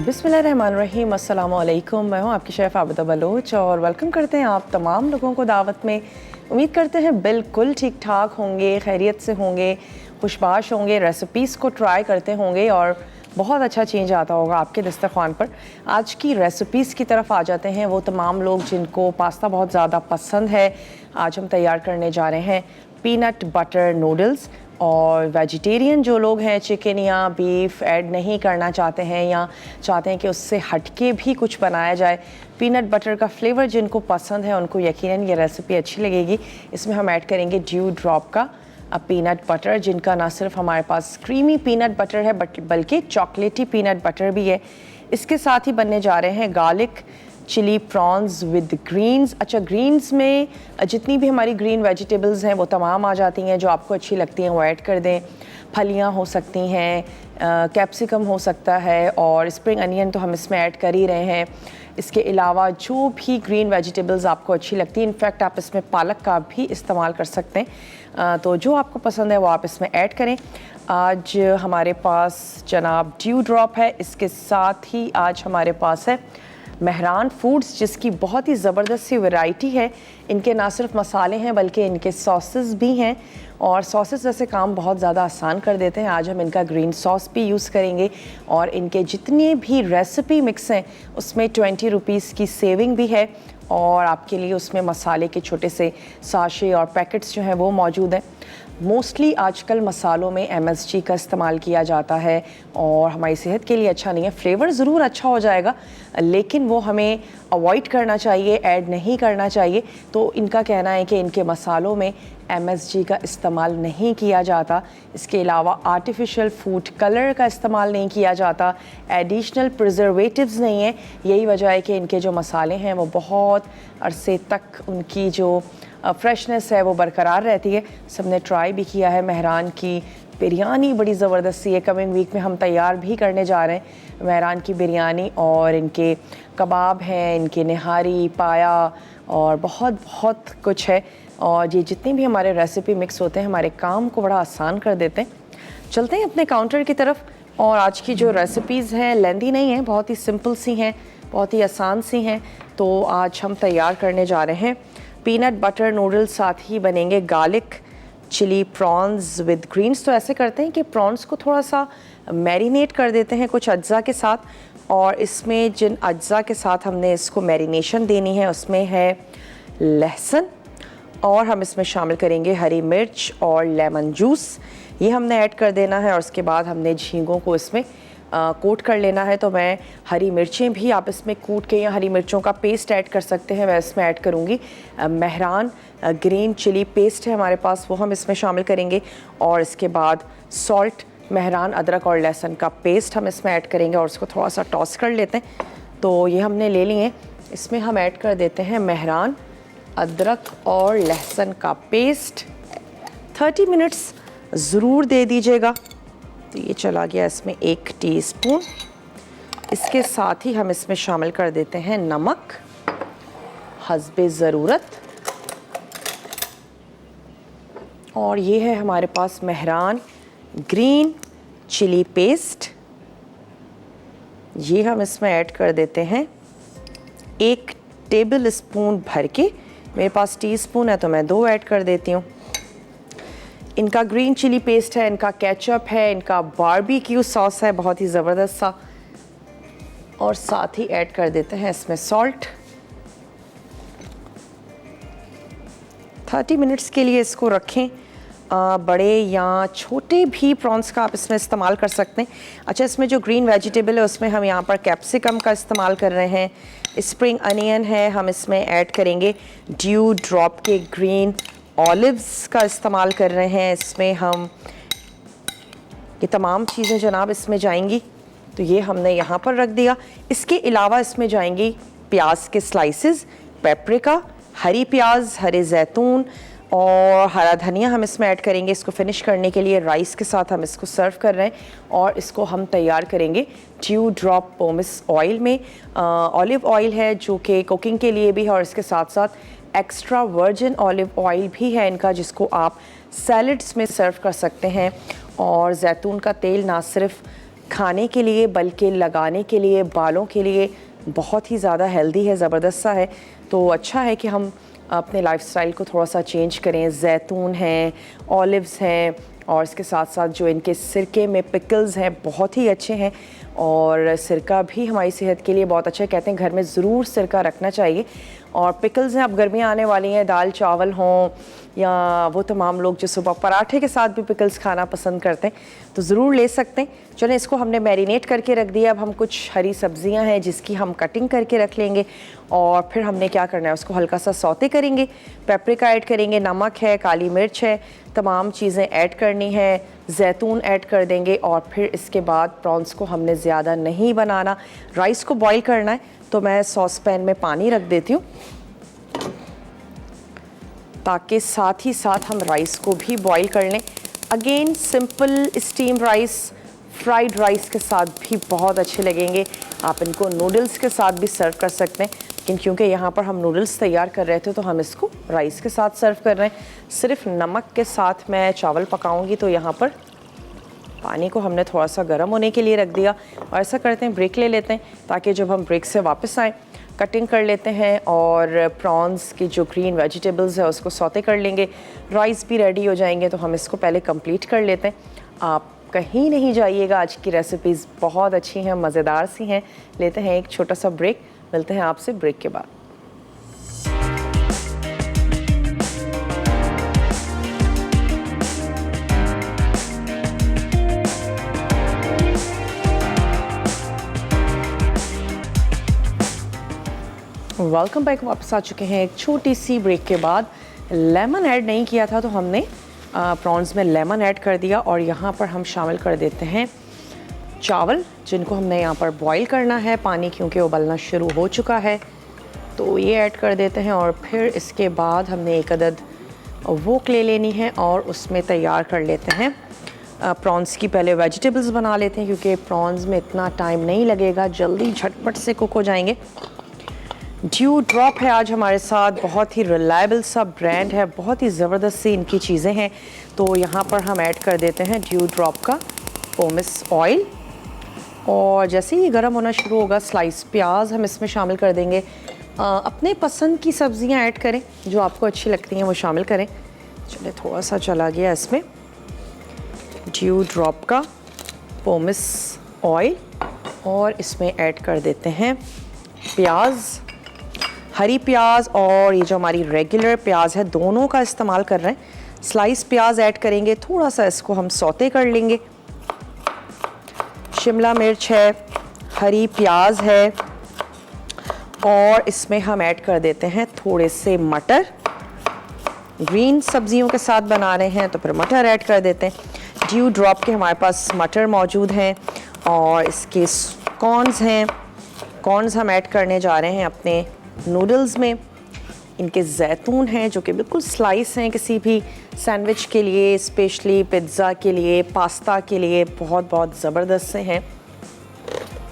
बिस्मिल्लाहिर्रहमानिर्रहीम, अस्सलाम वालेकुम। मैं हूँ आपकी शेफ़ आबिदा बलोच और वेलकम करते हैं आप तमाम लोगों को दावत में। उम्मीद करते हैं बिल्कुल ठीक ठाक होंगे, खैरियत से होंगे, खुशबाश होंगे, रेसिपीज़ को ट्राई करते होंगे और बहुत अच्छा चेंज आता होगा आपके दस्तरखान पर। आज की रेसिपीज़ की तरफ आ जाते हैं। वो तमाम लोग जिनको पास्ता बहुत ज़्यादा पसंद है, आज हम तैयार करने जा रहे हैं पीनट बटर नूडल्स। और वेजिटेरियन जो लोग हैं, चिकन या बीफ ऐड नहीं करना चाहते हैं या चाहते हैं कि उससे हटके भी कुछ बनाया जाए, पीनट बटर का फ्लेवर जिनको पसंद है उनको यकीनन ये रेसिपी अच्छी लगेगी। इसमें हम ऐड करेंगे ड्यू ड्रॉप का पीनट बटर, जिनका ना सिर्फ हमारे पास क्रीमी पीनट बटर है बल्कि चॉकलेटी पीनट बटर भी है। इसके साथ ही बनने जा रहे हैं garlic chilli prawns with greens. अच्छा, ग्रीन्स में जितनी भी हमारी ग्रीन वेजिटेबल्स हैं वो तमाम आ जाती हैं, जो आपको अच्छी लगती हैं वो ऐड कर दें। फलियां हो सकती हैं, कैप्सिकम हो सकता है और स्प्रिंग अनियन तो हम इसमें ऐड कर ही रहे हैं। इसके अलावा जो भी ग्रीन वेजिटेबल्स आपको अच्छी लगती हैं, इनफैक्ट आप इसमें पालक का भी इस्तेमाल कर सकते हैं, तो जो आपको पसंद है वो आप इसमें ऐड करें। आज हमारे पास जनाब ड्यू ड्रॉप है, इसके साथ ही आज हमारे पास है मेहरान फूड्स, जिसकी बहुत ही ज़बरदस्त सी वैरायटी है। इनके ना सिर्फ मसाले हैं बल्कि इनके सॉसेस भी हैं और सॉसेस वैसे काम बहुत ज़्यादा आसान कर देते हैं। आज हम इनका ग्रीन सॉस भी यूज़ करेंगे और इनके जितने भी रेसिपी मिक्स हैं उसमें 20 रुपीज़ की सेविंग भी है और आपके लिए उसमें मसाले के छोटे से साशे और पैकेट्स जो हैं वो मौजूद हैं। मोस्टली आजकल मसालों में MSG का इस्तेमाल किया जाता है और हमारी सेहत के लिए अच्छा नहीं है। फ्लेवर ज़रूर अच्छा हो जाएगा लेकिन वो हमें अवॉइड करना चाहिए, ऐड नहीं करना चाहिए। तो इनका कहना है कि इनके मसालों में MSG का इस्तेमाल नहीं किया जाता। इसके अलावा आर्टिफिशियल फूड कलर का इस्तेमाल नहीं किया जाता, एडिशनल प्रिजर्वेटिव्स नहीं है। यही वजह है कि इनके जो मसाले हैं वो बहुत अरसे तक उनकी जो फ्रेशनेस है वो बरकरार रहती है। सबने ट्राई भी किया है। मेहरान की बिरयानी बड़ी ज़बरदस्त सी है, कमिंग वीक में हम तैयार भी करने जा रहे हैं मेहरान की बिरयानी। और इनके कबाब हैं, इनके निहारी, पाया और बहुत बहुत कुछ है। और ये जितनी भी हमारे रेसिपी मिक्स होते हैं हमारे काम को बड़ा आसान कर देते हैं। चलते हैं अपने काउंटर की तरफ। और आज की जो रेसिपीज़ हैं लेंदी नहीं हैं, बहुत ही सिंपल सी हैं, बहुत ही आसान सी हैं। तो आज हम तैयार करने जा रहे हैं पीनट बटर नूडल्स, साथ ही बनेंगे garlic chilli prawns with greens. तो ऐसे करते हैं कि प्रॉन्स को थोड़ा सा मैरिनेट कर देते हैं कुछ अज्जा के साथ और इसमें जिन अज्जा के साथ हमने इसको मैरिनेशन देनी है उसमें है लहसुन और हम इसमें शामिल करेंगे हरी मिर्च और लेमन जूस, ये हमने ऐड कर देना है। और उसके बाद हमने झींगों को इसमें कोट कर लेना है। तो मैं हरी मिर्चें भी आप इसमें कूट के या हरी मिर्चों का पेस्ट ऐड कर सकते हैं, मैं इसमें ऐड करूँगी मेहरान ग्रीन चिली पेस्ट है हमारे पास, वो हम इसमें शामिल करेंगे। और इसके बाद सॉल्ट, मेहरान अदरक और लहसुन का पेस्ट हम इसमें ऐड करेंगे और उसको थोड़ा सा टॉस कर लेते हैं। तो ये हमने ले लिए। इसमें हम ऐड कर देते हैं मेहरान अदरक और लहसुन का पेस्ट। 30 मिनट्स ज़रूर दे दीजिएगा। तो ये चला गया इसमें 1 टीस्पून। इसके साथ ही हम इसमें शामिल कर देते हैं नमक हस्बे ज़रूरत। और ये है हमारे पास मेहरान ग्रीन चिली पेस्ट, ये हम इसमें ऐड कर देते हैं 1 टेबल स्पून भर के। मेरे पास टीस्पून है तो मैं 2 ऐड कर देती हूँ। इनका ग्रीन चिली पेस्ट है, इनका केचप है, इनका बारबेक्यू सॉस है बहुत ही ज़बरदस्त सा। और साथ ही ऐड कर देते हैं इसमें सॉल्ट। 30 मिनट्स के लिए इसको रखें। बड़े या छोटे भी प्रॉन्स का आप इसमें इस्तेमाल कर सकते हैं। अच्छा, इसमें जो ग्रीन वेजिटेबल है उसमें हम यहाँ पर कैप्सिकम का इस्तेमाल कर रहे हैं, स्प्रिंग अनियन है, हम इसमें ऐड करेंगे ड्यू ड्रॉप के ग्रीन ऑलिव्स का इस्तेमाल कर रहे हैं। इसमें हम ये तमाम चीज़ें जनाब इसमें जाएंगी, तो ये हमने यहाँ पर रख दिया। इसके अलावा इसमें जाएंगी प्याज के स्लाइसेस, पेपरिका, हरी प्याज, हरे जैतून और हरा धनिया हम इसमें ऐड करेंगे। इसको फिनिश करने के लिए राइस के साथ हम इसको सर्व कर रहे हैं और इसको हम तैयार करेंगे ड्यू ड्रॉप पोमेस ऑयल में। ऑलिव ऑयल है जो कि कुकिंग के लिए भी है और इसके साथ साथ एक्स्ट्रा वर्जिन ऑलिव ऑयल भी है इनका, जिसको आप सैलड्स में सर्व कर सकते हैं। और जैतून का तेल ना सिर्फ खाने के लिए बल्कि लगाने के लिए, बालों के लिए बहुत ही ज़्यादा हेल्दी है, ज़बरदस्त सा है। तो अच्छा है कि हम अपने लाइफस्टाइल को थोड़ा सा चेंज करें। जैतून हैं, ऑलिव्स हैं और इसके साथ साथ जो इनके सिरके में पिकल्स हैं बहुत ही अच्छे हैं। और सिरका भी हमारी सेहत के लिए बहुत अच्छा है, कहते हैं घर में ज़रूर सिरका रखना चाहिए। और पिकल्स हैं, अब गर्मियाँ आने वाली हैं, दाल चावल हों या वो तमाम लोग जो सुबह पराठे के साथ भी पिकल्स खाना पसंद करते हैं तो ज़रूर ले सकते हैं। चलें, इसको हमने मैरिनेट करके रख दिया। अब हम कुछ हरी सब्जियां हैं जिसकी हम कटिंग करके रख लेंगे और फिर हमने क्या करना है, उसको हल्का सा सौते करेंगे। पेपरिका ऐड करेंगे, नमक है, काली मिर्च है, तमाम चीज़ें ऐड करनी है, जैतून ऐड कर देंगे। और फिर इसके बाद प्रॉन्स को हमने ज़्यादा नहीं बनाना, राइस को बॉईल करना है। तो मैं सॉस पैन में पानी रख देती हूँ ताकि साथ ही साथ हम राइस को भी बॉईल कर लें। Again simple steam rice fried rice के साथ भी बहुत अच्छे लगेंगे। आप इनको नूडल्स के साथ भी सर्व कर सकते हैं, लेकिन क्योंकि यहाँ पर हम नूडल्स तैयार कर रहे थे तो हम इसको राइस के साथ सर्व कर रहे हैं। सिर्फ नमक के साथ मैं चावल पकाऊंगी। तो यहाँ पर पानी को हमने थोड़ा सा गर्म होने के लिए रख दिया और ऐसा करते हैं ब्रेक ले लेते हैं ताकि जब हम ब्रेक से वापस आएँ कटिंग कर लेते हैं और प्रॉन्स की जो ग्रीन वेजिटेबल्स है उसको सौते कर लेंगे। राइस भी रेडी हो जाएंगे तो हम इसको पहले कंप्लीट कर लेते हैं। आप कहीं नहीं जाइएगा, आज की रेसिपीज़ बहुत अच्छी हैं, मज़ेदार सी हैं। लेते हैं एक छोटा सा ब्रेक, मिलते हैं आपसे ब्रेक के बाद। वेलकम बैक, वापस आ चुके हैं एक छोटी सी ब्रेक के बाद। लेमन ऐड नहीं किया था तो हमने प्रॉन्स में लेमन ऐड कर दिया और यहाँ पर हम शामिल कर देते हैं चावल जिनको हमने यहाँ पर बॉईल करना है। पानी क्योंकि उबलना शुरू हो चुका है तो ये ऐड कर देते हैं और फिर इसके बाद हमने एक अदद वोक ले लेनी है और उसमें तैयार कर लेते हैं प्रॉन्स की। पहले वेजिटेबल्स बना लेते हैं क्योंकि प्रॉन्स में इतना टाइम नहीं लगेगा, जल्दी झटपट से कुक हो जाएंगे। ड्यू ड्रॉप है आज हमारे साथ, बहुत ही रिलायबल सा ब्रांड है, बहुत ही ज़बरदस्त सी इनकी चीज़ें हैं। तो यहाँ पर हम ऐड कर देते हैं ड्यू ड्रॉप का पोमेस ऑयल और जैसे ही गर्म होना शुरू होगा स्लाइस प्याज हम इसमें शामिल कर देंगे। अपने पसंद की सब्जियाँ ऐड करें, जो आपको अच्छी लगती हैं वो शामिल करें। चलिए, थोड़ा सा चला गया इसमें ड्यू ड्रॉप का पोमेस ऑयल और इसमें ऐड कर देते हैं प्याज, हरी प्याज और ये जो हमारी रेगुलर प्याज है दोनों का इस्तेमाल कर रहे हैं। स्लाइस प्याज ऐड करेंगे, थोड़ा सा इसको हम सौते कर लेंगे। शिमला मिर्च है, हरी प्याज है और इसमें हम ऐड कर देते हैं थोड़े से मटर। ग्रीन सब्जियों के साथ बना रहे हैं तो फिर मटर ऐड कर देते हैं। ड्यू ड्रॉप के हमारे पास मटर मौजूद हैं और इसके कॉर्न्स हैं। कॉर्न्स हम ऐड करने जा रहे हैं अपने नूडल्स में। इनके जैतून हैं जो कि बिल्कुल स्लाइस हैं, किसी भी सैंडविच के लिए, स्पेशली पिज़्ज़ा के लिए, पास्ता के लिए बहुत बहुत ज़बरदस्त से हैं।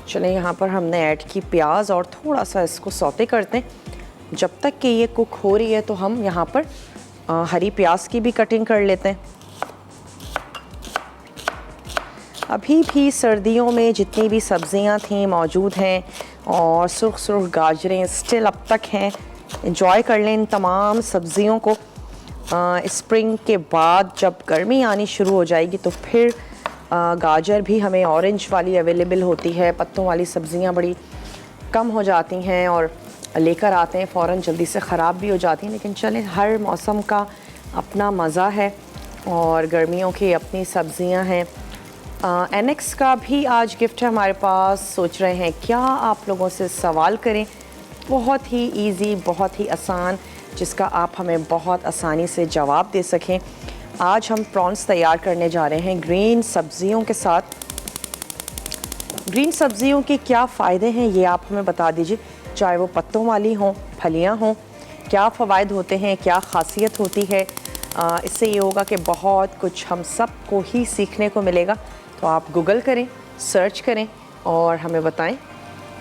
चलें, यहाँ पर हमने ऐड की प्याज और थोड़ा सा इसको सौते करते हैं। जब तक कि ये कुक हो रही है तो हम यहाँ पर हरी प्याज की भी कटिंग कर लेते हैं। अभी भी सर्दियों में जितनी भी सब्जियां थीं मौजूद हैं और सुर्ख सुर्ख गाजरें स्टिल अब तक हैं। एंजॉय कर लें इन तमाम सब्जियों को। स्प्रिंग के बाद जब गर्मी आनी शुरू हो जाएगी तो फिर गाजर भी हमें ऑरेंज वाली अवेलेबल होती है। पत्तों वाली सब्जियां बड़ी कम हो जाती हैं और लेकर आते हैं फ़ौरन, जल्दी से ख़राब भी हो जाती हैं। लेकिन चलें, हर मौसम का अपना मज़ा है और गर्मियों की अपनी सब्जियां हैं। एनेक्स का भी आज गिफ्ट है हमारे पास। सोच रहे हैं क्या आप लोगों से सवाल करें, बहुत ही इजी, बहुत ही आसान, जिसका आप हमें बहुत आसानी से जवाब दे सकें। आज हम प्रॉन्स तैयार करने जा रहे हैं ग्रीन सब्जियों के साथ। ग्रीन सब्जियों के क्या फ़ायदे हैं ये आप हमें बता दीजिए, चाहे वो पत्तों वाली हों, फलियां हों। क्या फ़वाइद होते हैं, क्या ख़ासियत होती है। इससे ये होगा कि बहुत कुछ हम सबको ही सीखने को मिलेगा। तो आप गूगल करें, सर्च करें और हमें बताएं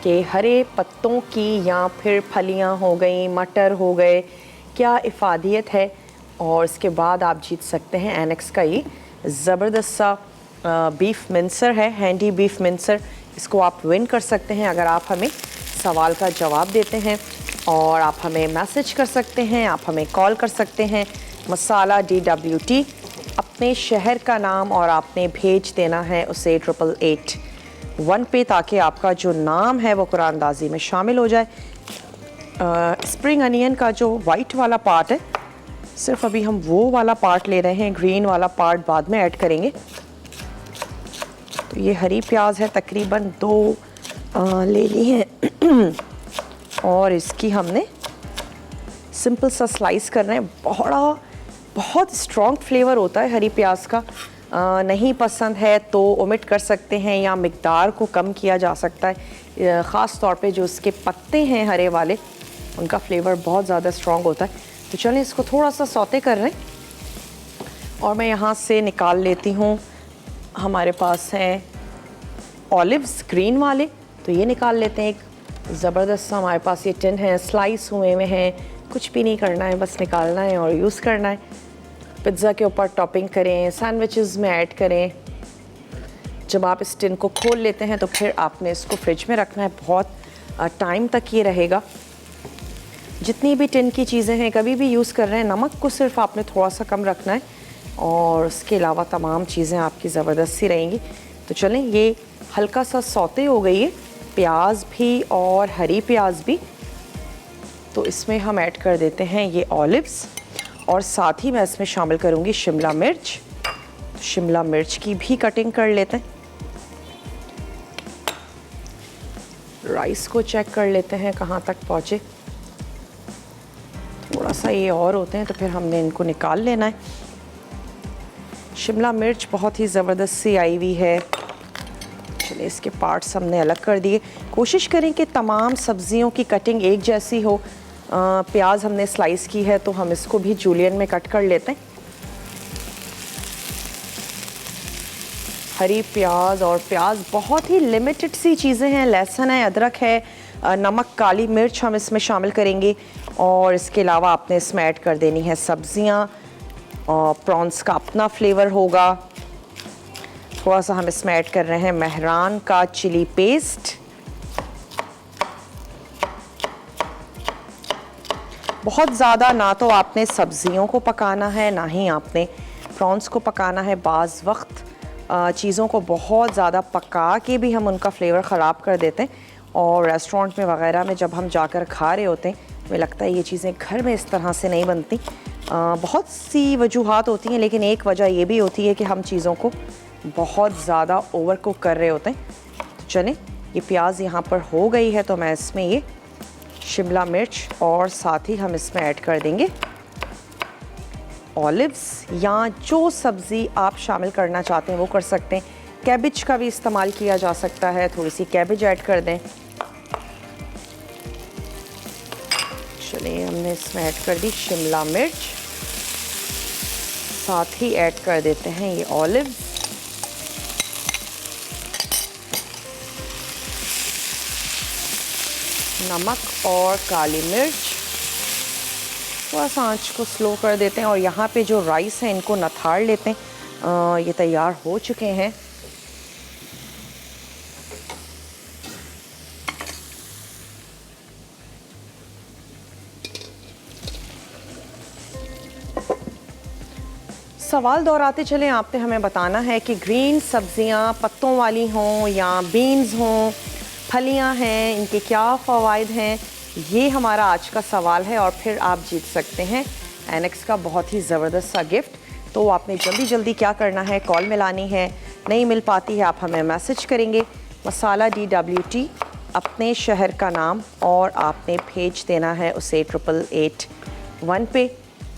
कि हरे पत्तों की या फिर फलियां हो गई, मटर हो गए, क्या इफ़ादियत है। और इसके बाद आप जीत सकते हैं एनेक्स का ये ज़बरदस्त सा बीफ मिंसर है, हैंडी बीफ मिंसर। इसको आप विन कर सकते हैं अगर आप हमें सवाल का जवाब देते हैं, और आप हमें मैसेज कर सकते हैं, आप हमें कॉल कर सकते हैं। मसाला DWT, अपने शहर का नाम, और आपने भेज देना है उसे 8881 पे, ताकि आपका जो नाम है वो कुरानदाजी में शामिल हो जाए। स्प्रिंग अनियन का जो वाइट वाला पार्ट है, सिर्फ अभी हम वो वाला पार्ट ले रहे हैं, ग्रीन वाला पार्ट बाद में ऐड करेंगे। तो ये हरी प्याज है, तकरीबन 2 ले ली हैं और इसकी हमने सिंपल सा स्लाइस करना है। बहुत स्ट्रॉन्ग फ्लेवर होता है हरी प्याज का। नहीं पसंद है तो ओमिट कर सकते हैं, या मिकदार को कम किया जा सकता है। ख़ास तौर पे जो इसके पत्ते हैं हरे वाले, उनका फ्लेवर बहुत ज़्यादा स्ट्रॉन्ग होता है। तो चलें इसको थोड़ा सा सौते कर रहे हैं, और मैं यहाँ से निकाल लेती हूँ। हमारे पास हैं ऑलिव्स ग्रीन वाले, तो ये निकाल लेते हैं। एक ज़बरदस्त सा हमारे पास ये टिन है, स्लाइस हुए में हैं, कुछ भी नहीं करना है, बस निकालना है और यूज़ करना है। पिज़्ज़ा के ऊपर टॉपिंग करें, सैंडविचेस में ऐड करें। जब आप इस टिन को खोल लेते हैं तो फिर आपने इसको फ्रिज में रखना है, बहुत टाइम तक ये रहेगा। जितनी भी टिन की चीज़ें हैं, कभी भी यूज़ कर रहे हैं, नमक को सिर्फ आपने थोड़ा सा कम रखना है, और उसके अलावा तमाम चीज़ें आपकी ज़बरदस्त सी रहेंगी। तो चलें, ये हल्का सा सौते हो गई है, प्याज भी और हरी प्याज भी। तो इसमें हम ऐड कर देते हैं ये ऑलिव्स, और साथ ही मैं इसमें शामिल करूँगी शिमला मिर्च। तो शिमला मिर्च की भी कटिंग कर लेते हैं। राइस को चेक कर लेते हैं कहाँ तक पहुँचे। थोड़ा सा ये और होते हैं तो फिर हमने इनको निकाल लेना है। शिमला मिर्च बहुत ही ज़बरदस्त सी आई हुई है। चलिए, इसके पार्ट्स हमने अलग कर दिए। कोशिश करें कि तमाम सब्जियों की कटिंग एक जैसी हो। प्याज हमने स्लाइस की है तो हम इसको भी जूलियन में कट कर लेते हैं। हरी प्याज और प्याज बहुत ही लिमिटेड सी चीज़ें हैं। लहसुन है, अदरक है, नमक, काली मिर्च हम इसमें शामिल करेंगे, और इसके अलावा आपने इसमें ऐड कर देनी है सब्जियां, और प्रॉन्स का अपना फ्लेवर होगा। थोड़ा सा हम इसमें ऐड कर रहे हैं मेहरान का चिली पेस्ट। बहुत ज़्यादा ना तो आपने सब्जियों को पकाना है, ना ही आपने प्रॉन्स को पकाना है। बाज़ वक्त चीज़ों को बहुत ज़्यादा पका के भी हम उनका फ्लेवर ख़राब कर देते हैं, और रेस्टोरेंट में वगैरह में जब हम जाकर खा रहे होते हैं, हमें लगता है ये चीज़ें घर में इस तरह से नहीं बनती। बहुत सी वजूहात होती हैं, लेकिन एक वजह ये भी होती है कि हम चीज़ों को बहुत ज़्यादा ओवर कुक कर रहे होते हैं। तो चलें, ये प्याज यहाँ पर हो गई है, तो मैं इसमें ये शिमला मिर्च, और साथ ही हम इसमें ऐड कर देंगे ऑलिव्स, या जो सब्ज़ी आप शामिल करना चाहते हैं वो कर सकते हैं। कैबिज का भी इस्तेमाल किया जा सकता है, थोड़ी सी कैबिज ऐड कर दें। चलिए, हमने इसमें ऐड कर दी शिमला मिर्च, साथ ही ऐड कर देते हैं ये ऑलिव्स। नमक और काली मिर्च। थोड़ा सा आंच को स्लो कर देते हैं, और यहाँ पे जो राइस है इनको नथाड़ लेते हैं। ये तैयार हो चुके हैं। सवाल दोहराते चलें, आपने हमें बताना है कि ग्रीन सब्जियां पत्तों वाली हों या बीन्स हों, फलियां हैं, इनके क्या फ़वाइद हैं, ये हमारा आज का सवाल है। और फिर आप जीत सकते हैं एनेक्स का बहुत ही ज़बरदस्त सा गिफ्ट। तो आपने जल्दी क्या करना है, कॉल मिलानी है। नहीं मिल पाती है, आप हमें मैसेज करेंगे मसाला DWT, अपने शहर का नाम, और आपने भेज देना है उसे 8881 पे।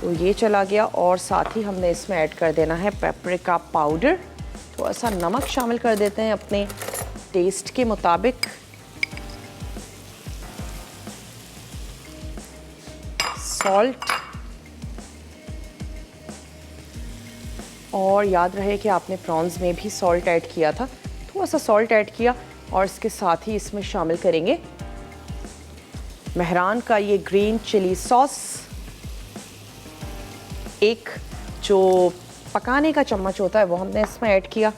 तो ये चला गया, और साथ ही हमने इसमें ऐड कर देना है पेपरिका पाउडर। थोड़ा सा नमक शामिल कर देते हैं अपने टेस्ट के मुताबिक। सॉल्ट, और याद रहे कि आपने प्रॉन्स में भी सॉल्ट ऐड किया था, थोड़ा सा सॉल्ट ऐड किया। और इसके साथ ही इसमें शामिल करेंगे मेहरान का ये ग्रीन चिली सॉस। एक जो पकाने का चम्मच होता है वो हमने इसमें ऐड किया।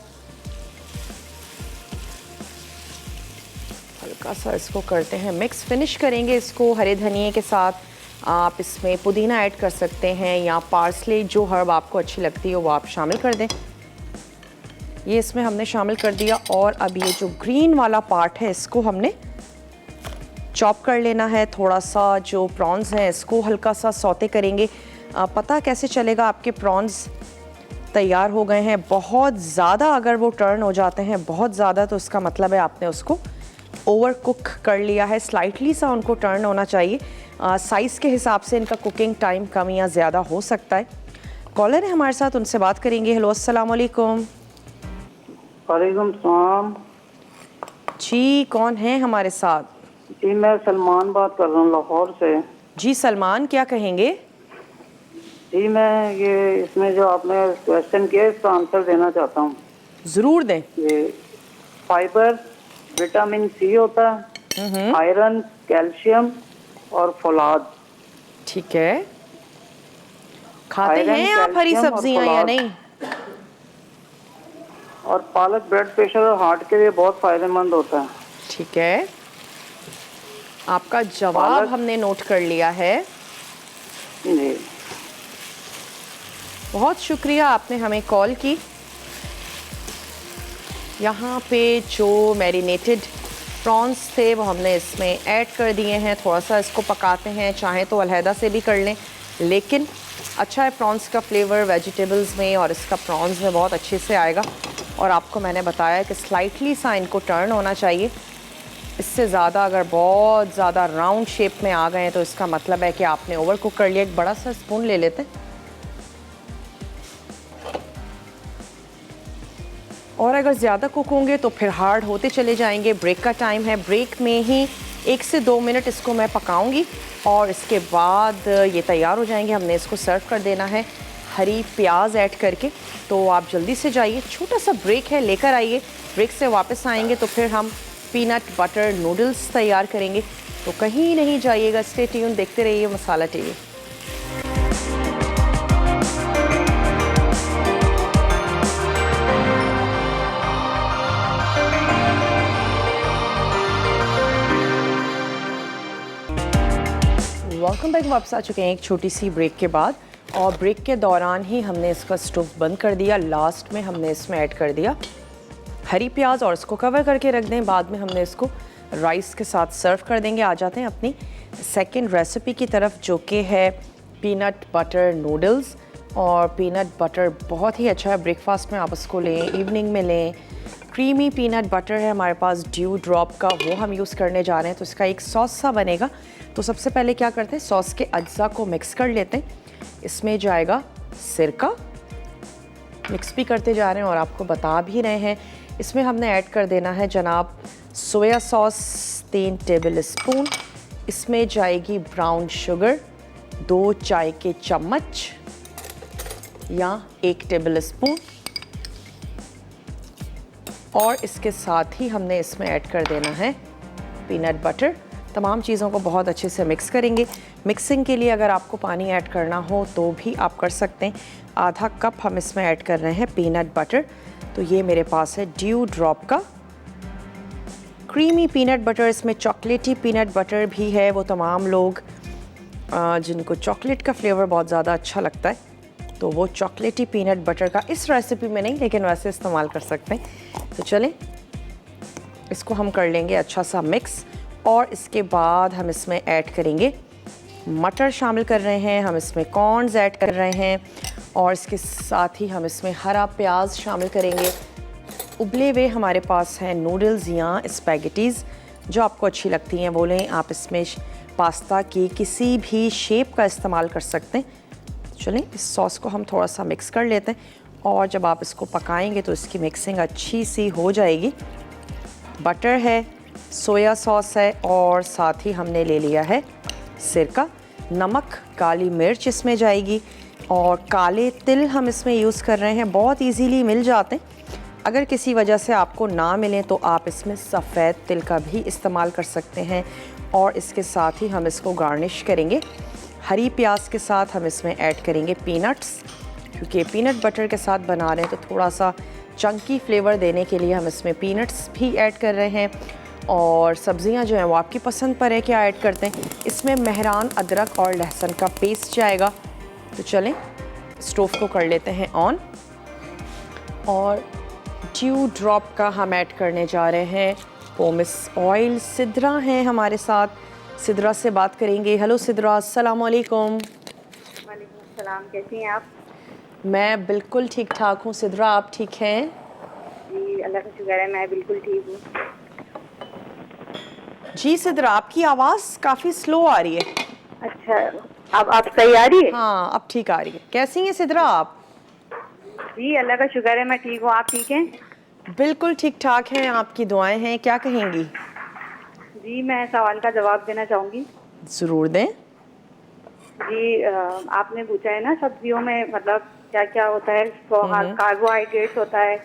हल्का सा इसको करते हैं मिक्स। फिनिश करेंगे इसको हरे धनिए के साथ। आप इसमें पुदीना ऐड कर सकते हैं या पार्सले, जो हर्ब आपको अच्छी लगती हो वो आप शामिल कर दें। ये इसमें हमने शामिल कर दिया। और अब ये जो ग्रीन वाला पार्ट है इसको हमने चॉप कर लेना है। थोड़ा सा जो प्रॉन्स हैं इसको हल्का सा सौते करेंगे। पता कैसे चलेगा आपके प्रॉन्स तैयार हो गए हैं? बहुत ज़्यादा अगर वो टर्न हो जाते हैं, बहुत ज़्यादा, तो इसका मतलब है आपने उसको ओवर कुक कर लिया है। स्लाइटली सा उनको टर्न होना चाहिए। साइज़ के हिसाब से इनका कुकिंग टाइम कम या ज़्यादा हो सकता है। कॉलर है हमारे साथ, उनसे बात करेंगे। हेलो, अस्सलाम वालेकुम। वालेकुम सलाम जी, कौन है हमारे साथ? जी, मैं सलमान बात कर रहा हूँ लाहौर से। जी सलमान, क्या कहेंगे? जी, मैं ये इसमें जो आपने क्वेश्चन किया इसका आंसर देना चाहता हूँ। ज़रूर दें। ये फाइबर, विटामिन सी होता है, आयरन, कैल्शियम और फौलाद। ठीक है। खाते आयरन, हैं आप हरी कैल्शियम और सब्जियां या फौलाद। नहीं? और पालक ब्लड प्रेशर और हार्ट के लिए बहुत फायदेमंद होता है। ठीक है, आपका जवाब पालक। हमने नोट कर लिया है। जी, बहुत शुक्रिया, आपने हमें कॉल की। यहाँ पे जो मैरिनेटेड प्रॉन्स थे वो हमने इसमें ऐड कर दिए हैं। थोड़ा सा इसको पकाते हैं, चाहें तो अलहदा से भी कर लें, लेकिन अच्छा है प्रॉन्स का फ्लेवर वेजिटेबल्स में और इसका प्रॉन्स में बहुत अच्छे से आएगा। और आपको मैंने बताया कि स्लाइटली सा इनको टर्न होना चाहिए। इससे ज़्यादा अगर बहुत ज़्यादा राउंड शेप में आ गए हैं तो इसका मतलब है कि आपने ओवर कुक कर लिया। एक बड़ा सा स्पून ले लेते हैं। और अगर ज़्यादा कुक होंगे तो फिर हार्ड होते चले जाएंगे। ब्रेक का टाइम है, ब्रेक में ही 1 से 2 मिनट इसको मैं पकाऊंगी और इसके बाद ये तैयार हो जाएंगे। हमने इसको सर्व कर देना है हरी प्याज ऐड करके। तो आप जल्दी से जाइए, छोटा सा ब्रेक है, लेकर आइए। ब्रेक से वापस आएंगे तो फिर हम पीनट बटर नूडल्स तैयार करेंगे। तो कहीं नहीं जाइएगा, स्टे ट्यून, देखते रहिए मसाला टीवी। Welcome back. वापस आ चुके हैं एक छोटी सी ब्रेक के बाद। और ब्रेक के दौरान ही हमने इसका स्टोव बंद कर दिया। लास्ट में हमने इसमें ऐड कर दिया हरी प्याज और इसको कवर करके रख दें। बाद में हमने इसको राइस के साथ सर्व कर देंगे। आ जाते हैं अपनी सेकंड रेसिपी की तरफ, जो कि है पीनट बटर नूडल्स। और पीनट बटर बहुत ही अच्छा है, ब्रेकफास्ट में आप इसको लें, इवनिंग में लें। क्रीमी पीनट बटर है हमारे पास ड्यू ड्रॉप का, वो हम यूज़ करने जा रहे हैं। तो इसका एक सॉस सा बनेगा। तो सबसे पहले क्या करते हैं, सॉस के अज्जा को मिक्स कर लेते हैं। इसमें जाएगा सिरका, मिक्स भी करते जा रहे हैं और आपको बता भी रहे हैं। इसमें हमने ऐड कर देना है जनाब सोया सॉस 3 टेबल स्पून। इसमें जाएगी ब्राउन शुगर 2 चाय के चम्मच या 1 टेबल स्पून। और इसके साथ ही हमने इसमें ऐड कर देना है पीनट बटर। तमाम चीज़ों को बहुत अच्छे से मिक्स करेंगे। मिक्सिंग के लिए अगर आपको पानी ऐड करना हो तो भी आप कर सकते हैं। आधा कप हम इसमें ऐड कर रहे हैं पीनट बटर। तो ये मेरे पास है ड्यू ड्रॉप का क्रीमी पीनट बटर। इसमें चॉकलेटी पीनट बटर भी है। वो तमाम लोग जिनको चॉकलेट का फ्लेवर बहुत ज़्यादा अच्छा लगता है तो वो चॉकलेटी पीनट बटर का इस रेसिपी में नहीं, लेकिन वैसे इस्तेमाल कर सकते हैं। तो चलें, इसको हम कर लेंगे अच्छा सा मिक्स। और इसके बाद हम इसमें ऐड करेंगे मटर, शामिल कर रहे हैं हम इसमें कॉर्न्स ऐड कर रहे हैं। और इसके साथ ही हम इसमें हरा प्याज शामिल करेंगे। उबले हुए हमारे पास हैं नूडल्स या स्पैगेटीज़, जो आपको अच्छी लगती हैं वो लें। आप इसमें पास्ता की किसी भी शेप का इस्तेमाल कर सकते हैं। चलें, इस सॉस को हम थोड़ा सा मिक्स कर लेते हैं और जब आप इसको पकाएंगे तो इसकी मिक्सिंग अच्छी सी हो जाएगी। बटर है, सोया सॉस है और साथ ही हमने ले लिया है सिरका। नमक, काली मिर्च इसमें जाएगी और काले तिल हम इसमें यूज़ कर रहे हैं। बहुत इजीली मिल जाते हैं। अगर किसी वजह से आपको ना मिलें तो आप इसमें सफ़ेद तिल का भी इस्तेमाल कर सकते हैं। और इसके साथ ही हम इसको गार्निश करेंगे हरी प्याज के साथ। हम इसमें ऐड करेंगे पीनट्स, क्योंकि पीनट बटर के साथ बना रहे हैं तो थोड़ा सा चंकी फ्लेवर देने के लिए हम इसमें पीनट्स भी ऐड कर रहे हैं। और सब्जियां जो हैं वो आपकी पसंद पर है क्या ऐड करते हैं। इसमें मेहरान अदरक और लहसुन का पेस्ट जाएगा। तो चलें स्टोव को कर लेते हैं ऑन और ड्यू ड्रॉप का हम ऐड करने जा रहे हैं पोमिस ऑयल। सिद्रा हैं हमारे साथ, सिद्रा से बात करेंगे। हेलो सिद्रा, अस्सलाम वालेकुम। वालेकुम अस्सलाम, कैसी हैं आप? मैं बिल्कुल ठीक ठाक हूँ सिद्रा, आप ठीक हैं? जी अल्लाह का शुक्र है, मैं बिल्कुल ठीक हूँ। जी सिद्रा, आपकी आवाज़ काफ़ी स्लो आ रही है। अच्छा, अब आप सही आ रही है? हाँ अब ठीक आ रही है। कैसी हैं सिद्रा आप? जी अल्लाह का शुक्र है, मैं ठीक हूँ। आप ठीक हैं? बिल्कुल ठीक ठाक हैं, आपकी दुआएं हैं। क्या कहेंगी? जी मैं सवाल का जवाब देना चाहूँगी। ज़रूर दें। जी आपने पूछा है ना सब्जियों में मतलब क्या क्या होता है। कार्बोहाइड्रेट्स होता है,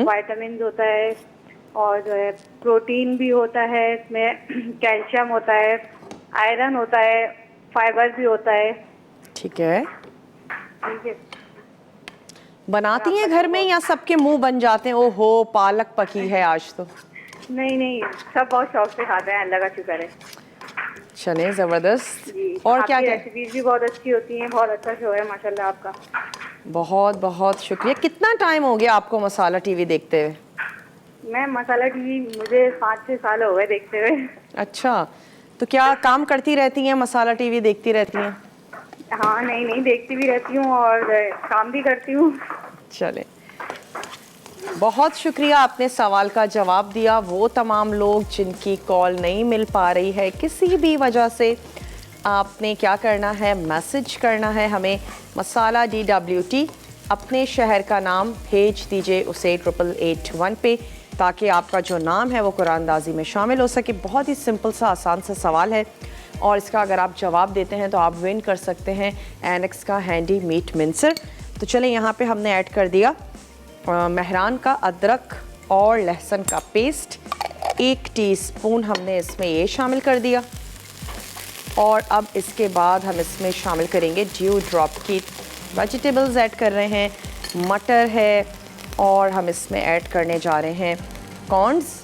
वाइटामिन होता है और जो है प्रोटीन भी होता है, इसमें कैल्शियम होता है, आयरन होता है, फाइबर भी होता है। ठीक है। ठीक है। बनाती हैं घर में या सबके मुंह बन जाते हैं ओहो पालक पकी है आज तो? नहीं नहीं, सब बहुत शौक से खाते हैं, अल्लाह का शुक्र है। चले ज़बरदस्त। जी और क्या आपकी क्या? रेसिपीज भी बहुत अच्छी होती हैं, बहुत अच्छा शो है माशाल्लाह आपका। बहुत बहुत शुक्रिया। कितना टाइम हो गया आपको मसाला टीवी देखते हुए? मैं मसाला टीवी मुझे 5-6 साल हो गए देखते हुए। अच्छा, तो क्या काम करती रहती हैं, मसाला टीवी देखती रहती हैं? हाँ नहीं नहीं, देखती भी रहती हूँ और काम भी करती हूँ। चले, बहुत शुक्रिया आपने सवाल का जवाब दिया। वो तमाम लोग जिनकी कॉल नहीं मिल पा रही है किसी भी वजह से, आपने क्या करना है, मैसेज करना है हमें मसाला DWT, अपने शहर का नाम भेज दीजिए उसे 8881 पे, ताकि आपका जो नाम है वो कुरानदाजी में शामिल हो सके। बहुत ही सिंपल सा आसान सा सवाल है और इसका अगर आप जवाब देते हैं तो आप विन कर सकते हैं एनेक्स का हैंडी मीट मिंसर। तो चलें, यहाँ पे हमने ऐड कर दिया मेहरान का अदरक और लहसुन का पेस्ट, 1 टीस्पून हमने इसमें ये शामिल कर दिया। और अब इसके बाद हम इसमें शामिल करेंगे ड्यू ड्रॉप की वेजिटेबल्स ऐड कर रहे हैं, मटर है और हम इसमें ऐड करने जा रहे हैं कॉर्न्स,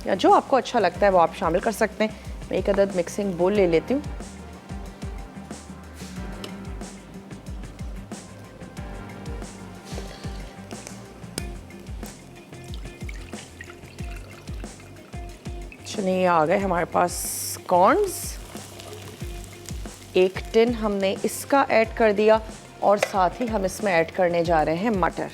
या जो आपको अच्छा लगता है वो आप शामिल कर सकते हैं। मैं एक अदद मिक्सिंग बोल ले लेती हूँ। चलिए, आ गए हमारे पास कॉर्न्स। 1 टिन हमने इसका ऐड कर दिया और साथ ही हम इसमें ऐड करने जा रहे हैं मटर।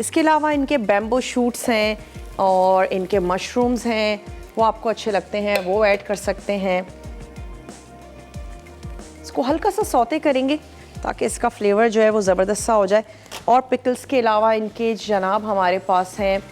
इसके अलावा इनके बैम्बू शूट्स हैं और इनके मशरूम्स हैं, वो आपको अच्छे लगते हैं वो ऐड कर सकते हैं। इसको हल्का सा सौते करेंगे ताकि इसका फ्लेवर जो है वो ज़बरदस्त सा हो जाए। और पिकल्स के अलावा इनके जनाब हमारे पास हैं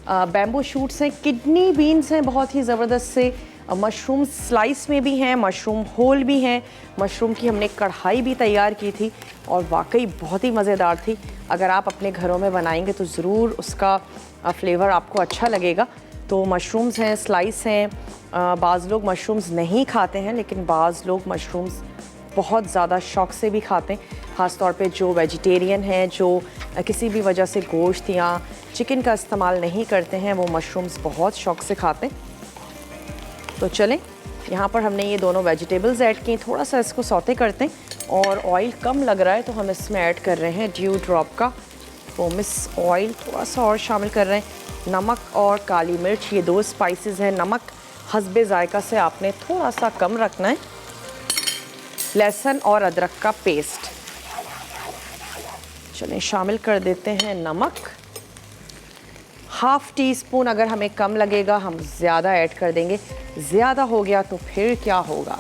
बैम्बू शूट्स हैं, किडनी बीन्स हैं बहुत ही ज़बरदस्त से, मशरूम स्लाइस में भी हैं, मशरूम होल भी हैं। मशरूम की हमने कढ़ाई भी तैयार की थी और वाकई बहुत ही मज़ेदार थी। अगर आप अपने घरों में बनाएंगे तो ज़रूर उसका फ्लेवर आपको अच्छा लगेगा। तो मशरूम्स हैं, स्लाइस हैं। बाज़ लोग मशरूम्स नहीं खाते हैं लेकिन बाज़ लोग मशरूम्स बहुत ज़्यादा शौक़ से भी खाते हैं, ख़ास तौर पे जो वेजिटेरियन हैं, जो किसी भी वजह से गोश्त या चिकन का इस्तेमाल नहीं करते हैं, वो मशरूम्स बहुत शौक़ से खाते हैं। तो चलें, यहाँ पर हमने ये दोनों वेजिटेबल्स ऐड की, थोड़ा सा इसको सौते करते हैं और ऑयल कम लग रहा है तो हम इसमें ऐड कर रहे हैं ड्यू ड्रॉप का पोमिस ऑयल, थोड़ा सा और शामिल कर रहे हैं। नमक और काली मिर्च, ये 2 स्पाइसेस हैं। नमक हस्बे जायका से आपने थोड़ा सा कम रखना है। लहसुन और अदरक का पेस्ट, चलें शामिल कर देते हैं नमक। 1/2 टीस्पून, अगर हमें कम लगेगा हम ज़्यादा ऐड कर देंगे, ज़्यादा हो गया तो फिर क्या होगा।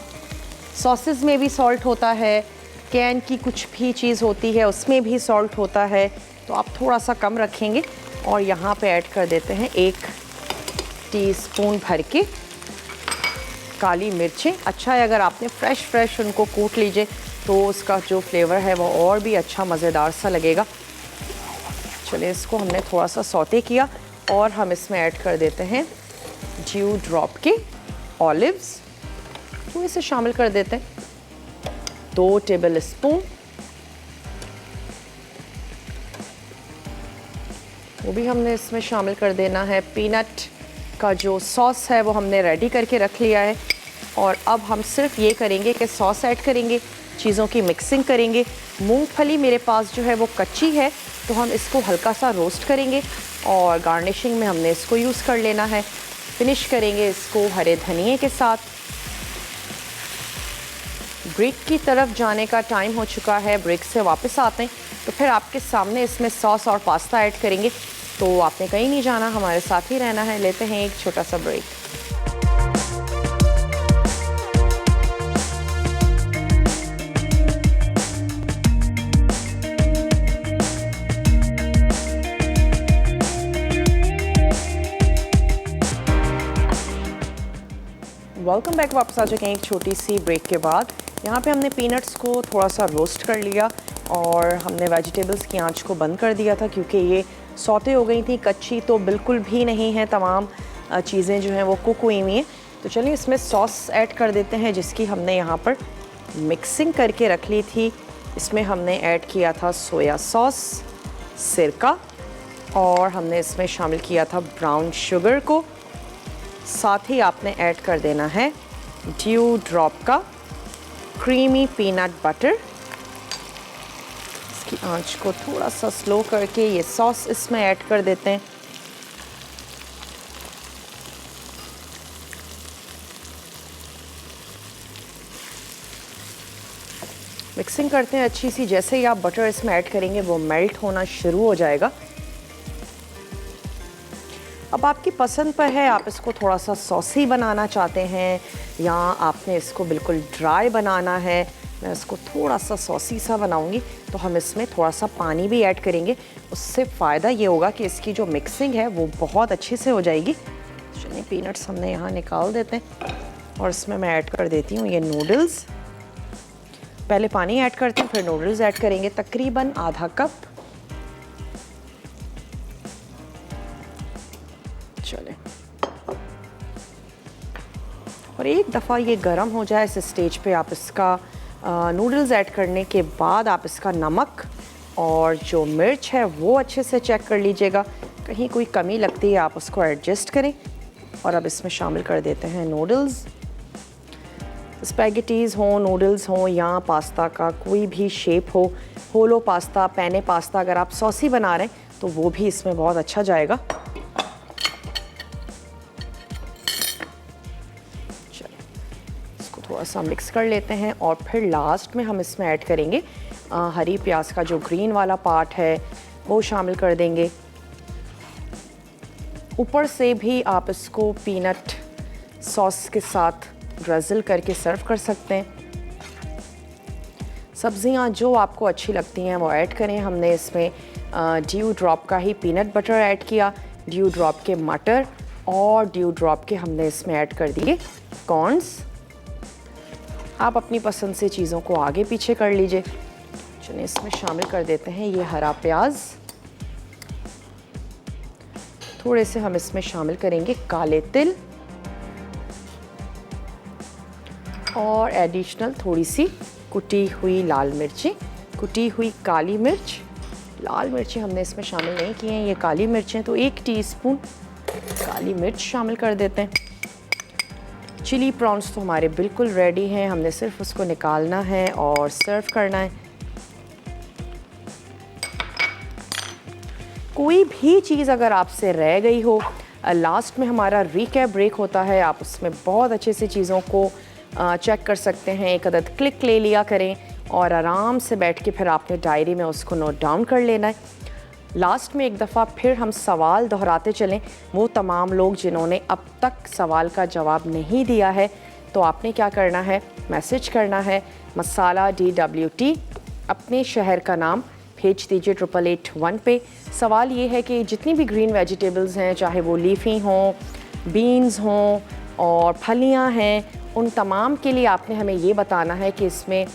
सॉसेस में भी सॉल्ट होता है, कैन की कुछ भी चीज़ होती है उसमें भी सॉल्ट होता है, तो आप थोड़ा सा कम रखेंगे। और यहाँ पे ऐड कर देते हैं 1 टीस्पून भर के काली मिर्चें। अच्छा है अगर आपने फ्रेश उनको कूट लीजिए तो उसका जो फ्लेवर है वो और भी अच्छा मज़ेदार सा लगेगा। चलिए, इसको हमने थोड़ा सा सौते किया और हम इसमें ऐड कर देते हैं ड्यू ड्रॉप के ऑलिव्स, तो इसे शामिल कर देते हैं। 2 टेबल स्पून। वो भी हमने इसमें शामिल कर देना है। पीनट का जो सॉस है वो हमने रेडी करके रख लिया है और अब हम सिर्फ ये करेंगे कि सॉस ऐड करेंगे, चीज़ों की मिक्सिंग करेंगे। मूंगफली मेरे पास जो है वो कच्ची है तो हम इसको हल्का सा रोस्ट करेंगे और गार्निशिंग में हमने इसको यूज़ कर लेना है। फिनिश करेंगे इसको हरे धनिए के साथ। ब्रेक की तरफ जाने का टाइम हो चुका है, ब्रेक से वापस आते हैं तो फिर आपके सामने इसमें सॉस और पास्ता ऐड करेंगे। तो आपने कहीं नहीं जाना, हमारे साथ ही रहना है। लेते हैं एक छोटा सा ब्रेक। Welcome back. वापस आ चुके हैं एक छोटी सी ब्रेक के बाद। यहाँ पे हमने पीनट्स को थोड़ा सा रोस्ट कर लिया और हमने वेजिटेबल्स की आंच को बंद कर दिया था क्योंकि ये सौते हो गई थी। कच्ची तो बिल्कुल भी नहीं है, तमाम चीज़ें जो हैं वो कुक हुई हुई हैं। तो चलिए इसमें सॉस ऐड कर देते हैं जिसकी हमने यहाँ पर मिक्सिंग करके रख ली थी। इसमें हमने ऐड किया था सोया सॉस, सिरका और हमने इसमें शामिल किया था ब्राउन शुगर को। साथ ही आपने ऐड कर देना है ड्यू ड्रॉप का क्रीमी पीनट बटर। इसकी आंच को थोड़ा सा स्लो करके ये सॉस इसमें ऐड कर देते हैं। मिक्सिंग करते हैं अच्छी सी। जैसे ही आप बटर इसमें ऐड करेंगे वो मेल्ट होना शुरू हो जाएगा। अब आपकी पसंद पर है, आप इसको थोड़ा सा सॉसी बनाना चाहते हैं या आपने इसको बिल्कुल ड्राई बनाना है। मैं इसको थोड़ा सा सॉसी सा बनाऊंगी तो हम इसमें थोड़ा सा पानी भी ऐड करेंगे। उससे फ़ायदा ये होगा कि इसकी जो मिक्सिंग है वो बहुत अच्छे से हो जाएगी। चलिए पीनट्स हमने यहाँ निकाल देते हैं और इसमें मैं ऐड कर देती हूँ ये नूडल्स। पहले पानी ऐड करते हैं फिर नूडल्स ऐड करेंगे, तकरीबन आधा कप। चले और एक दफ़ा ये गर्म हो जाए इस स्टेज पे आप इसका नूडल्स ऐड करने के बाद आप इसका नमक और जो मिर्च है वो अच्छे से चेक कर लीजिएगा। कहीं कोई कमी लगती है आप उसको एडजस्ट करें। और अब इसमें शामिल कर देते हैं नूडल्स। स्पैगेटीज़ हो, नूडल्स हो या पास्ता का कोई भी शेप हो, होलो पास्ता, पैने पास्ता, अगर आप सॉसी बना रहे हैं तो वो भी इसमें बहुत अच्छा जाएगा। थोड़ा सा मिक्स कर लेते हैं और फिर लास्ट में हम इसमें ऐड करेंगे हरी प्याज का जो ग्रीन वाला पार्ट है वो शामिल कर देंगे। ऊपर से भी आप इसको पीनट सॉस के साथ ड्रेज़ल करके सर्व कर सकते हैं। सब्जियां जो आपको अच्छी लगती हैं वो ऐड करें। हमने इसमें ड्यू ड्रॉप का ही पीनट बटर ऐड किया, ड्यू ड्रॉप के मटर और ड्यू ड्रॉप के हमने इसमें ऐड कर दिए कॉर्न्स। आप अपनी पसंद से चीज़ों को आगे पीछे कर लीजिए। चलिए इसमें शामिल कर देते हैं ये हरा प्याज। थोड़े से हम इसमें शामिल करेंगे काले तिल और एडिशनल थोड़ी सी कुटी हुई लाल मिर्ची, कुटी हुई काली मिर्च। लाल मिर्ची हमने इसमें शामिल नहीं की हैं, ये काली मिर्चें, तो 1 टीस्पून काली मिर्च शामिल कर देते हैं। चिली प्रॉन्स तो हमारे बिल्कुल रेडी हैं, हमने सिर्फ उसको निकालना है और सर्व करना है। कोई भी चीज़ अगर आपसे रह गई हो, लास्ट में हमारा रिकैप ब्रेक होता है, आप उसमें बहुत अच्छे से चीज़ों को चेक कर सकते हैं। एक अदद क्लिक ले लिया करें और आराम से बैठ के फिर आपने डायरी में उसको नोट डाउन कर लेना है। लास्ट में एक दफ़ा फिर हम सवाल दोहराते चलें। वो तमाम लोग जिन्होंने अब तक सवाल का जवाब नहीं दिया है तो आपने क्या करना है, मैसेज करना है मसाला DWT, अपने शहर का नाम भेज दीजिए 8881 पे। सवाल ये है कि जितनी भी ग्रीन वेजिटेबल्स हैं, चाहे वो लीफी हों, बीन्स हों और फलियां हैं, उन तमाम के लिए आपने हमें ये बताना है कि इसमें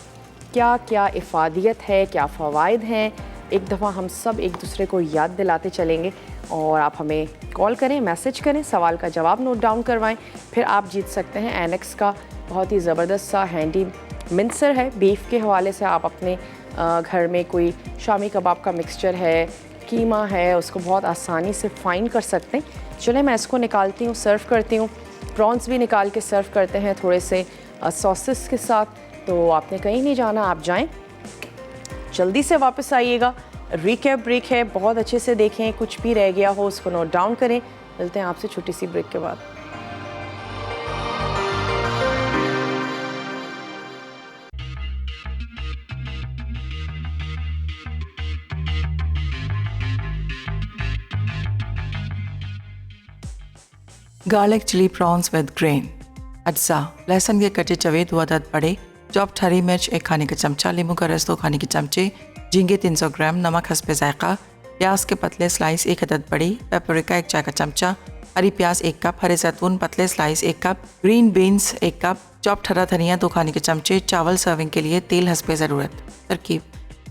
क्या क्या इफ़ादियत है, क्या फ़वाइद हैं। एक दफ़ा हम सब एक दूसरे को याद दिलाते चलेंगे और आप हमें कॉल करें, मैसेज करें, सवाल का जवाब नोट डाउन करवाएं। फिर आप जीत सकते हैं एनेक्स का बहुत ही ज़बरदस्त सा हैंडी मिक्सर है बीफ के हवाले से। आप अपने घर में कोई शामी कबाब का मिक्सचर है, कीमा है उसको बहुत आसानी से फाइन कर सकते हैं। चले मैं इसको निकालती हूँ, सर्व करती हूँ। प्रॉन्स भी निकाल के सर्व करते हैं थोड़े से सॉसेस के साथ। तो आपने कहीं नहीं जाना, आप जाएं, जल्दी से वापस आइएगा। रिकैप ब्रेक है, बहुत अच्छे से देखें, कुछ भी रह गया हो उसको नोट डाउन करें। मिलते हैं आपसे छोटी सी ब्रेक के बाद। Garlic chilli prawns with grain. अज्जा: लहसुन के कटे चवे 2 अदद बड़े, चॉप्ड हरी मिर्च 1 खाने का चमचा, नींबू का रस 2 खाने के चमचे, झींगे 300 ग्राम, नमक हस्बे जायका, प्याज के पतले स्लाइस 1 अदद बड़ी, पेपरिका 1 चाय का चमचा, हरी प्याज 1 कप, हरे जैतून पतले slice 1 cup, green beans 1 cup, chopped हरा धनिया 2 खाने के चमचे। चावल सर्विंग के लिए तेल हस्बे ज़रूरत। तरकीब: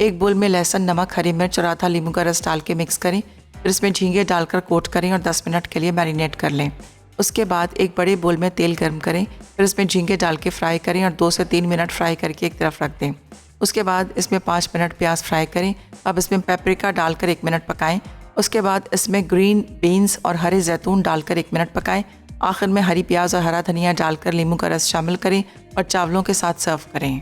एक बोल में लहसुन, नमक, हरी मिर्च और आधा नींबू का रस डाल के मिक्स करें। फिर इसमें झींगे डालकर कोट करें और 10 मिनट के लिए मैरिनेट कर लें। उसके बाद एक बड़े बोल में तेल गर्म करें, फिर इसमें झींगे डाल के फ्राई करें और 2 से 3 मिनट फ्राई करके एक तरफ रख दें। उसके बाद इसमें 5 मिनट प्याज फ्राई करें। अब इसमें पेपरिका डालकर 1 मिनट पकाएं। उसके बाद इसमें ग्रीन बीन्स और हरे जैतून डालकर 1 मिनट पकाएं। आखिर में हरी प्याज और हरा धनिया डालकर नींबू का रस शामिल करें और चावलों के साथ सर्व करें।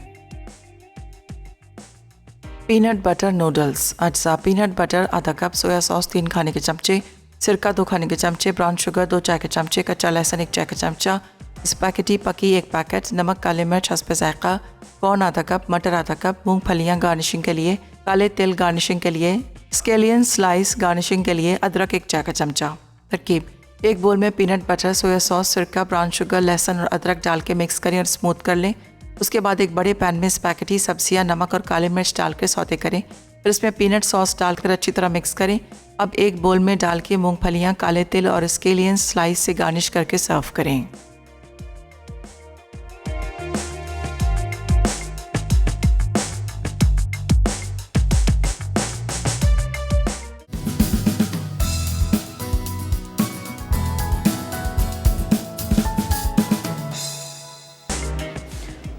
Peanut butter noodles. अज्जा: पीनट बटर आधा कप, सोया सॉस 3 खाने के चमचे, सिरका 2 खाने के चमचे, ब्राउन शुगर 2 चाय के चमचे, कच्चा लहसुन 1 चाय का चमचा, स्पैगेटी पकी 1 पैकेट, नमक, काले मिर्च हस्बे जायका, कॉर्न आधा कप, मटर आधा कप, मूंगफलियां गार्निशिंग के लिए, काले तिल गार्निशिंग के लिए, स्केलियन स्लाइस गार्निशिंग के लिए, अदरक 1 चाय का चमचा। तरकीब: एक बोल में पीनट बटर, सोया सॉस, सिरका, ब्राउन शुगर, लहसुन और अदरक डाल के मिक्स करें और स्मूथ कर लें। उसके बाद एक बड़े पैन में स्पैगेटी, सब्जियां, नमक और काले मिर्च डाल के सौते करें। फिर इसमें पीनट सॉस डालकर अच्छी तरह मिक्स करें। अब एक बोल में डाल के मूंगफलियां, काले तिल और स्केलियन स्लाइस से गार्निश करके सर्व करें।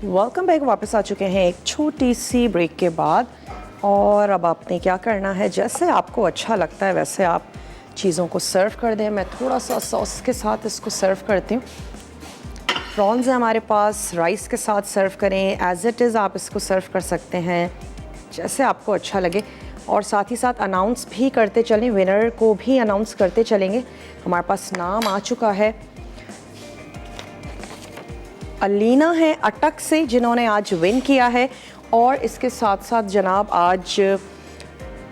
Welcome back. वापस आ चुके हैं एक छोटी सी ब्रेक के बाद। और अब आपने क्या करना है, जैसे आपको अच्छा लगता है वैसे आप चीज़ों को सर्व कर दें। मैं थोड़ा सा सॉस के साथ इसको सर्व करती हूँ। प्रॉन्स है हमारे पास, राइस के साथ सर्व करें। एज इट इज़ आप इसको सर्व कर सकते हैं जैसे आपको अच्छा लगे। और साथ ही साथ अनाउंस भी करते चलें, विनर को भी अनाउंस करते चलेंगे। हमारे पास नाम आ चुका है, अलीना है अटक से, जिन्होंने आज विन किया है। और इसके साथ साथ जनाब आज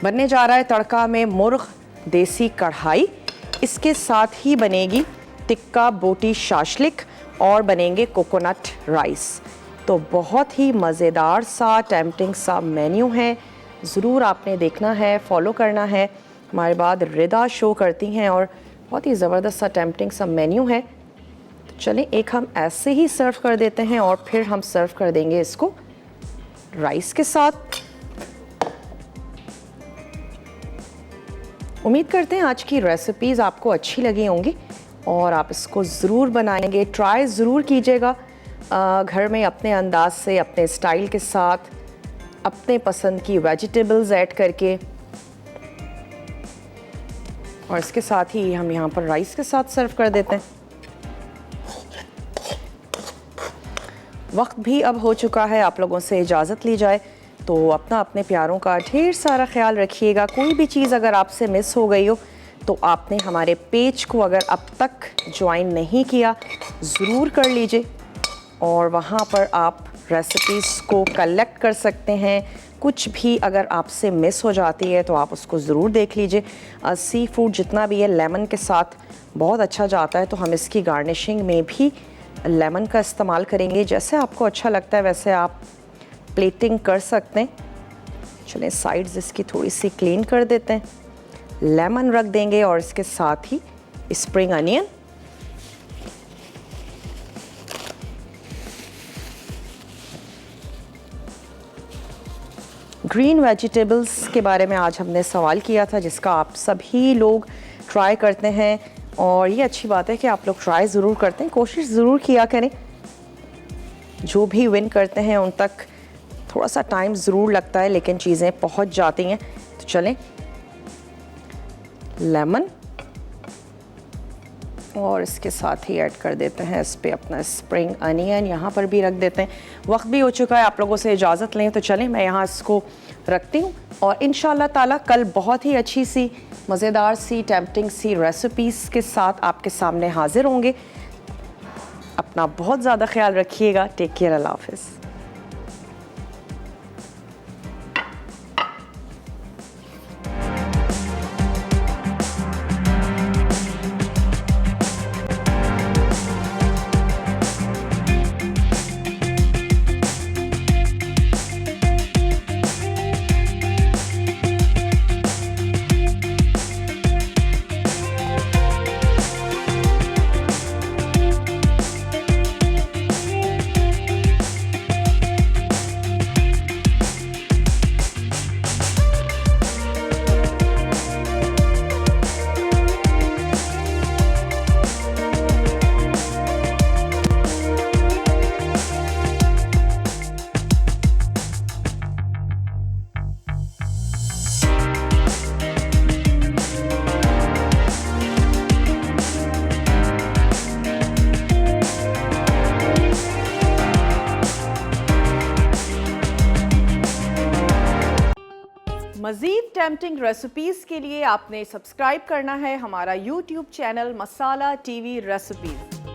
बनने जा रहा है तड़का में मुर्ग देसी कढ़ाई। इसके साथ ही बनेगी टिक्का बोटी शाशलिक और बनेंगे कोकोनट राइस। तो बहुत ही मज़ेदार सा टेम्पटिंग सा मेन्यू है, ज़रूर आपने देखना है, फॉलो करना है। हमारे बाद रिदा शो करती हैं और बहुत ही ज़बरदस्त सा टेम्पटिंग सा मेन्यू है। तो चलें एक हम ऐसे ही सर्व कर देते हैं और फिर हम सर्व कर देंगे इसको राइस के साथ। उम्मीद करते हैं आज की रेसिपीज़ आपको अच्छी लगी होंगी और आप इसको ज़रूर बनाएंगे, ट्राई ज़रूर कीजिएगा घर में अपने अंदाज से, अपने स्टाइल के साथ, अपने पसंद की वेजिटेबल्स ऐड करके। और इसके साथ ही हम यहाँ पर राइस के साथ सर्व कर देते हैं। वक्त भी अब हो चुका है, आप लोगों से इजाज़त ली जाए। तो अपना अपने प्यारों का ढेर सारा ख्याल रखिएगा। कोई भी चीज़ अगर आपसे मिस हो गई हो तो आपने हमारे पेज को अगर अब तक ज्वाइन नहीं किया ज़रूर कर लीजिए और वहाँ पर आप रेसिपीज़ को कलेक्ट कर सकते हैं। कुछ भी अगर आपसे मिस हो जाती है तो आप उसको ज़रूर देख लीजिए। सी फूड जितना भी है लेमन के साथ बहुत अच्छा जाता है, तो हम इसकी गार्निशिंग में भी लेमन का इस्तेमाल करेंगे। जैसे आपको अच्छा लगता है वैसे आप प्लेटिंग कर सकते हैं। चलें साइड्स इसकी थोड़ी सी क्लीन कर देते हैं। लेमन रख देंगे और इसके साथ ही स्प्रिंग अनियन, ग्रीन वेजिटेबल्स के बारे में आज हमने सवाल किया था जिसका आप सभी लोग ट्राई करते हैं और ये अच्छी बात है कि आप लोग ट्राई ज़रूर करते हैं, कोशिश ज़रूर किया करें। जो भी विन करते हैं उन तक थोड़ा सा टाइम ज़रूर लगता है लेकिन चीज़ें पहुंच जाती हैं। तो चलें लेमन और इसके साथ ही ऐड कर देते हैं इस पे अपना स्प्रिंग अनियन, यहाँ पर भी रख देते हैं। वक्त भी हो चुका है, आप लोगों से इजाज़त लें तो चलें मैं यहाँ इसको रखती हूँ और इंशाल्लाह ताला कल बहुत ही अच्छी सी मज़ेदार सी टेम्पटिंग सी रेसिपीज़ के साथ आपके सामने हाजिर होंगे। अपना बहुत ज़्यादा ख्याल रखिएगा। टेक केयर, अल्लाह हाफ़िज़। मज़ीद टेम्पटिंग रेसिपीज़ के लिए आपने सब्सक्राइब करना है हमारा YouTube चैनल मसाला TV रेसिपीज़।